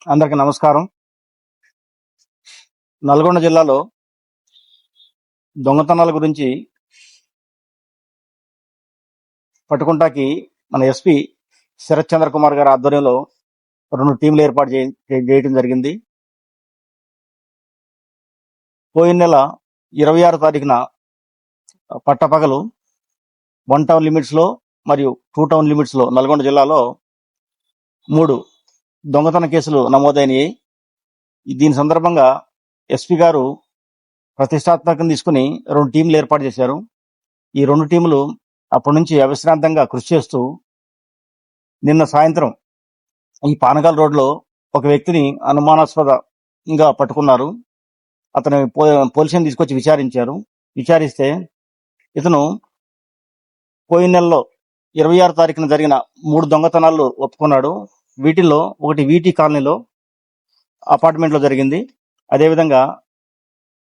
అందరికి నమస్కారం. నల్గొండ జిల్లాలో దొంగతనాల గురించి పట్టుకుంటాకి మన ఎస్పీ శరత్ చంద్ర కుమార్ గారి ఆధ్వర్యంలో 2 టీంలు ఏర్పాటు చేయడం జరిగింది. పోయిన నెల 26 తారీఖున పట్టపగలు 1 టౌన్ లిమిట్స్ లో మరియు 2 టౌన్ లిమిట్స్ లో నల్గొండ జిల్లాలో 3 దొంగతన కేసులు నమోదైనవి. దీని సందర్భంగా ఎస్పీ గారు ప్రతిష్టాత్మకంగా తీసుకుని 2 టీంలు ఏర్పాటు చేశారు. ఈ 2 టీములు అప్పటి నుంచి అవిశ్రాంతంగా కృషి చేస్తూ నిన్న సాయంత్రం ఈ పానగల్ రోడ్లో ఒక వ్యక్తిని అనుమానాస్పదంగా పట్టుకున్నారు. అతను పోలీసుని తీసుకొచ్చి విచారిస్తే ఇతను పోయిన నెలలో 26 తారీఖున జరిగిన 3 దొంగతనాలు ఒప్పుకున్నాడు. వీటిల్లో ఒకటి వీటీ కాలనీలో అపార్ట్మెంట్ లో జరిగింది. అదేవిధంగా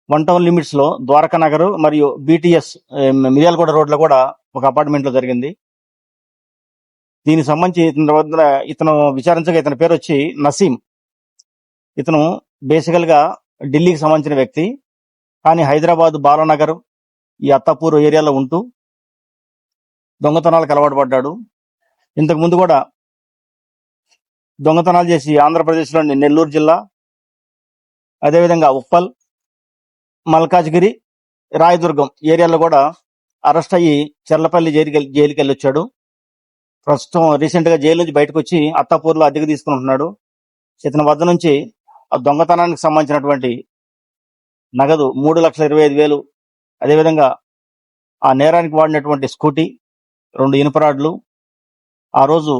1 టౌన్ లిమిట్స్ లో ద్వారకా నగర్ మరియు బీటీఎస్ మిర్యాలగూడ రోడ్ లో కూడా ఒక అపార్ట్మెంట్ లో జరిగింది. దీనికి సంబంధించి ఇతను విచారించగా ఇతని పేరు వచ్చి నసీం. ఇతను బేసికల్ గా ఢిల్లీకి సంబంధించిన వ్యక్తి, కానీ హైదరాబాద్ బాలానగర్ ఈ అత్తాపూర్ ఏరియాలో ఉంటూ దొంగతనాలకు అలవాటు పడ్డాడు. ఇంతకు ముందు కూడా దొంగతనాలు చేసి ఆంధ్రప్రదేశ్లోని నెల్లూరు జిల్లా, అదేవిధంగా ఉప్పల్, మల్కాజ్గిరి, రాయదుర్గం ఏరియాలో కూడా అరెస్ట్ అయ్యి చెర్లపల్లి జైలుకి వెళ్ళొచ్చాడు. ప్రస్తుతం రీసెంట్ గా జైలు నుంచి బయటకు వచ్చి అత్తాపూర్లో అద్దెకు తీసుకుంటున్నాడు. ఇతని వద్ద నుంచి ఆ దొంగతనానికి సంబంధించినటువంటి నగదు 3,25,000, అదేవిధంగా ఆ నేరానికి వాడినటువంటి స్కూటీ, 2 ఇనుప రాడ్లు, ఆ రోజు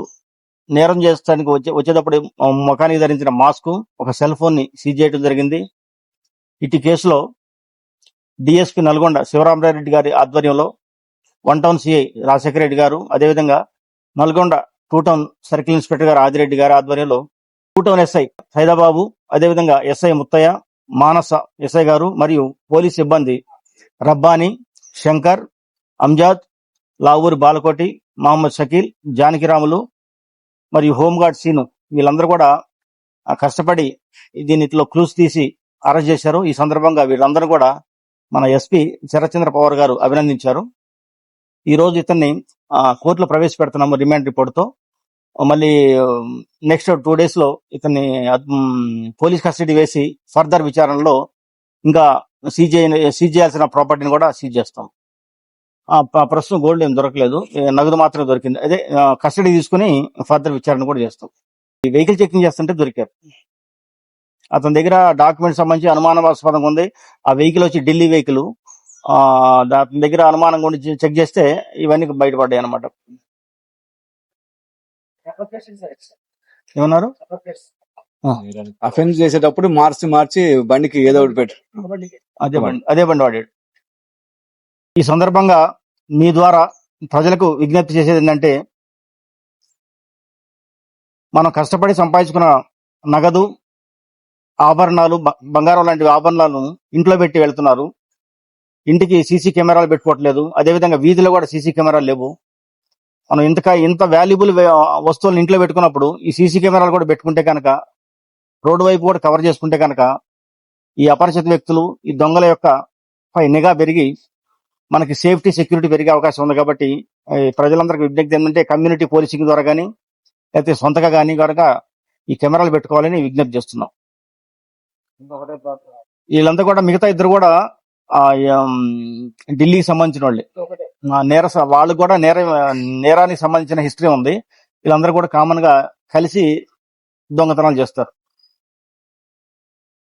నేరం చేస్తానికి వచ్చేటప్పుడు ముఖానికి ధరించిన మాస్క్, ఒక సెల్ ఫోన్ ని సీజ్ చేయడం జరిగింది. ఇటు కేసులో డిఎస్పీ నల్గొండ శివరామరెడ్డి గారి ఆధ్వర్యంలో 1 టౌన్ సిఐ రాజశేఖర రెడ్డి గారు, అదేవిధంగా నల్గొండ 2 టౌన్ సర్కిల్ ఇన్స్పెక్టర్ గారు ఆదిరెడ్డి గారి ఆధ్వర్యంలో 2 టౌన్ ఎస్ఐ సైదాబాబు, అదేవిధంగా ఎస్ఐ ముత్తయ్య, మానస ఎస్ఐ గారు మరియు పోలీస్ సిబ్బంది రబ్బానీ, శంకర్, అంజాద్, లావూరి బాలకోటి, మహమ్మద్ షకీల్, జానకిరాములు మరియు హోంగార్డ్ సీను వీళ్ళందరూ కూడా కష్టపడి దీనిలో క్లూస్ తీసి అరెస్ట్ చేశారు. ఈ సందర్భంగా వీళ్ళందరూ కూడా మన ఎస్పీ శరత్చంద్ర పవార్ గారు అభినందించారు. ఈ రోజు ఇతన్ని కోర్టులో ప్రవేశపెడుతున్నాము రిమాండ్ రిపోర్ట్ తో. మళ్ళీ నెక్స్ట్ 2 days లో ఇతన్ని పోలీస్ కస్టడీ వేసి ఫర్దర్ విచారణలో ఇంకా సీజ్ చేయాల్సిన ప్రాపర్టీని కూడా సీజ్ చేస్తాం. ప్రస్తుతం గోల్డ్ ఏం దొరకలేదు, నగదు మాత్రమే దొరికింది. అదే కస్టడీ తీసుకుని ఫర్దర్ విచారణ కూడా చేస్తాం. ఈ వెహికల్ చెకింగ్ చేస్తుంటే దొరికారు. అతని దగ్గర డాక్యుమెంట్స్ సంబంధించి అనుమానాస్పదంగా ఉంది. ఆ వెహికల్ వచ్చి ఢిల్లీ వెహికల్. దాని దగ్గర అనుమానంగా ఉండి చెక్ చేస్తే ఇవన్నీ బయటపడ్డాయి అన్నమాట. ఏమన్నారు? అఫెన్స్ చేసేటప్పుడు మార్చి బండికి ఏదో ఒకటి పెట్టు, అదే బండి వాడాడు. ఈ సందర్భంగా మీ ద్వారా ప్రజలకు విజ్ఞప్తి చేసేది ఏంటంటే, మనం కష్టపడి సంపాదించుకున్న నగదు, ఆభరణాలు, బంగారం లాంటి ఆభరణాలను ఇంట్లో పెట్టి వెళ్తున్నారు. ఇంటికి సీసీ కెమెరాలు పెట్టుకోవట్లేదు. అదేవిధంగా వీధిలో కూడా సీసీ కెమెరాలు లేవు. మనం ఇంత వాల్యుబుల్ వస్తువులను ఇంట్లో పెట్టుకున్నప్పుడు ఈ సీసీ కెమెరాలు కూడా పెట్టుకుంటే కనుక, రోడ్డు వైపు కూడా కవర్ చేసుకుంటే కనుక, ఈ అపరిచిత వ్యక్తులు, ఈ దొంగల యొక్క పై నిఘా పెరిగి మనకి సేఫ్టీ, సెక్యూరిటీ పెరిగే అవకాశం ఉంది. కాబట్టి ప్రజలందరికీ విజ్ఞప్తి ఏంటంటే, కమ్యూనిటీ పోలీసింగ్ ద్వారా కానీ లేకపోతే సొంతగా కానీ కనుక ఈ కెమెరాలు పెట్టుకోవాలని విజ్ఞప్తి చేస్తున్నాం. వీళ్ళంతా కూడా మిగతా 2 కూడా ఢిల్లీకి సంబంధించిన వాళ్ళే. వాళ్ళు కూడా నేరానికి సంబంధించిన హిస్టరీ ఉంది. వీళ్ళందరూ కూడా కామన్ గా కలిసి దొంగతనాలు చేస్తారు.